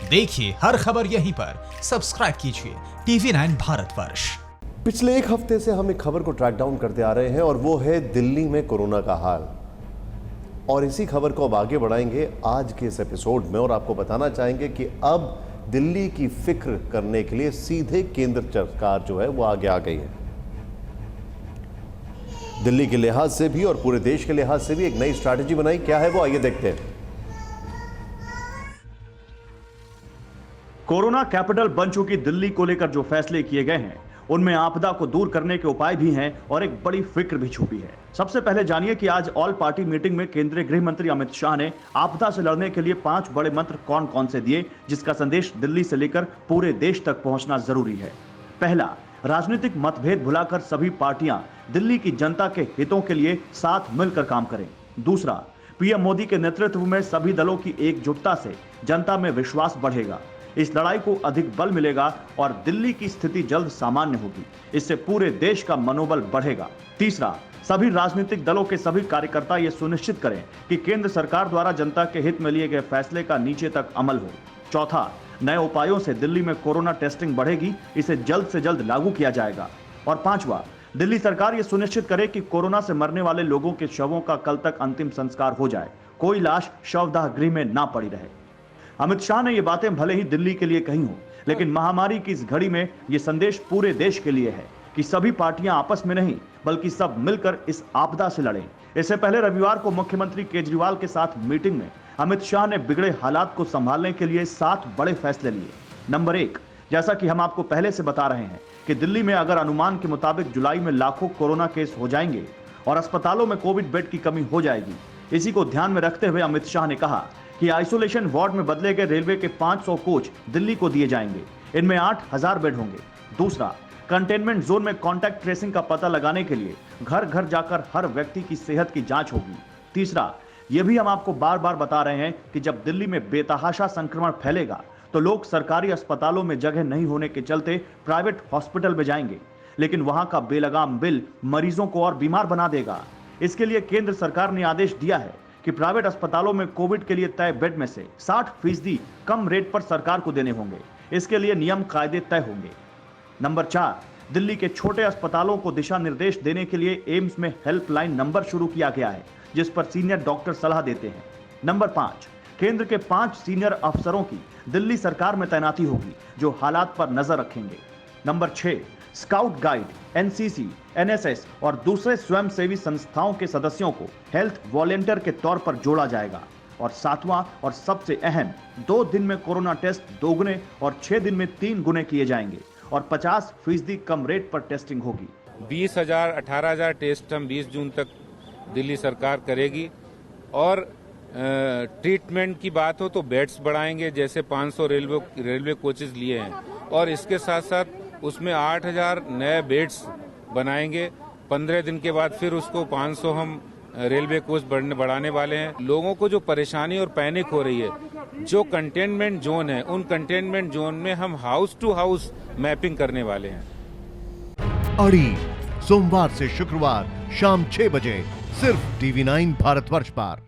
देखिए हर खबर यहीं पर, सब्सक्राइब कीजिए TV9 भारतवर्ष। पिछले एक हफ्ते से हम एक खबर को ट्रैक डाउन करते आ रहे हैं और वो है दिल्ली में कोरोना का हाल। और इसी खबर को अब आगे बढ़ाएंगे आज के इस एपिसोड में और आपको बताना चाहेंगे कि अब दिल्ली की फिक्र करने के लिए सीधे केंद्र सरकार जो है वो आगे आ गई है। दिल्ली के लिहाज से भी और पूरे देश के लिहाज से भी एक नई स्ट्रैटेजी बनाई। क्या है वो, आइए देखते हैं। कोरोना कैपिटल बन चुकी दिल्ली को लेकर जो फैसले किए गए हैं उनमें आपदा को दूर करने के उपाय भी हैं और एक बड़ी फिक्र भी छुपी है। सबसे पहले जानिए कि आज ऑल पार्टी मीटिंग में केंद्रीय गृह मंत्री अमित शाह ने आपदा से लड़ने के लिए 5 बड़े मंत्र कौन कौन से दिए, जिसका संदेश दिल्ली से लेकर पूरे देश तक पहुंचना जरूरी है। पहला, राजनीतिक मतभेद भुलाकर सभी पार्टियां दिल्ली की जनता के हितों के लिए साथ मिलकर काम करें। दूसरा, पीएम मोदी के नेतृत्व में सभी दलों की एकजुटता से जनता में विश्वास बढ़ेगा। इस लड़ाई को अधिक बल मिलेगा और दिल्ली की स्थिति जल्द सामान्य होगी। इससे पूरे देश का मनोबल बढ़ेगा। तीसरा, सभी राजनीतिक दलों के सभी कार्यकर्ता ये सुनिश्चित करें कि केंद्र सरकार द्वारा जनता के हित में लिए गए फैसले का नीचे तक अमल हो। चौथा, नए उपायों से दिल्ली में कोरोना टेस्टिंग बढ़ेगी, इसे जल्द से जल्द लागू किया जाएगा। और पांचवा, दिल्ली सरकार ये सुनिश्चित करे कि कोरोना से मरने वाले लोगों के शवों का कल तक अंतिम संस्कार हो जाए, कोई लाश शवदाह गृह में ना पड़ी रहे। अमित शाह ने ये बातें भले ही दिल्ली के लिए कही हो, लेकिन महामारी की इस घड़ी में ये संदेश पूरे देश के लिए है कि सभी पार्टियां आपस में नहीं बल्कि सब मिलकर इस आपदा से लड़ें। इससे पहले रविवार को मुख्यमंत्री केजरीवाल के साथ मीटिंग में अमित शाह ने बिगड़े हालात को संभालने के लिए 7 बड़े फैसले लिए। नंबर 1, जैसा कि हम आपको पहले से बता रहे हैं कि दिल्ली में अगर अनुमान के मुताबिक जुलाई में लाखों कोरोना केस हो जाएंगे और अस्पतालों में कोविड बेड की कमी हो जाएगी। इसी को ध्यान में रखते हुए अमित शाह ने कहा कि आइसोलेशन वार्ड में बदले गए रेलवे के 500 कोच दिल्ली को दिए जाएंगे। इनमें 8000 बेड होंगे। दूसरा, कंटेनमेंट जोन में कॉन्टैक्ट ट्रेसिंग का पता लगाने के लिए घर घर जाकर हर व्यक्ति की सेहत की जांच होगी। तीसरा, यह भी हम आपको बार बार बता रहे हैं कि जब दिल्ली में बेतहाशा संक्रमण फैलेगा तो लोग सरकारी अस्पतालों में जगह नहीं होने के चलते प्राइवेट हॉस्पिटल में जाएंगे, लेकिन वहां का बेलगाम बिल मरीजों को और बीमार बना देगा। इसके लिए केंद्र सरकार ने आदेश दिया है कि प्राइवेट अस्पतालों में कोविड के लिए तय बेड में से 60% कम रेट पर सरकार को देने होंगे। इसके लिए नियम कायदे तय होंगे। नंबर 4, दिल्ली के छोटे अस्पतालों को दिशा निर्देश देने के लिए एम्स में हेल्पलाइन नंबर शुरू किया गया है, जिस पर सीनियर डॉक्टर सलाह देते हैं। नंबर 5, केंद्र के 5 सीनियर अफसरों की दिल्ली सरकार में तैनाती होगी जो हालात पर नजर रखेंगे। Number 6, scout guide, NCC, NSS और दूसरे स्वयंसेवी संस्थाओं के सदस्यों को हेल्थ वॉलेंटियर के तौर पर जोड़ा जाएगा। और 7वां और सबसे अहम, 2 दिन में कोरोना टेस्ट दोगुने और 6 दिन में 3 गुने किए जाएंगे और 50% कम रेट पर टेस्टिंग होगी। 20,000 18,000 टेस्ट हम 20 जून तक दिल्ली सरकार करेगी। और ट्रीटमेंट की बात हो तो बेड्स बढ़ाएंगे, जैसे 500 रेलवे कोचेज लिए हैं, और इसके साथ साथ उसमें 8,000 नए बेड्स बनाएंगे। 15 दिन के बाद फिर उसको 500 हम रेलवे कोच बढ़ाने वाले हैं। लोगों को जो परेशानी और पैनिक हो रही है, जो कंटेनमेंट जोन है, उन कंटेनमेंट जोन में हम हाउस टू हाउस मैपिंग करने वाले हैं। अड़ी सोमवार से शुक्रवार शाम 6 बजे सिर्फ TV9 भारतवर्ष पर।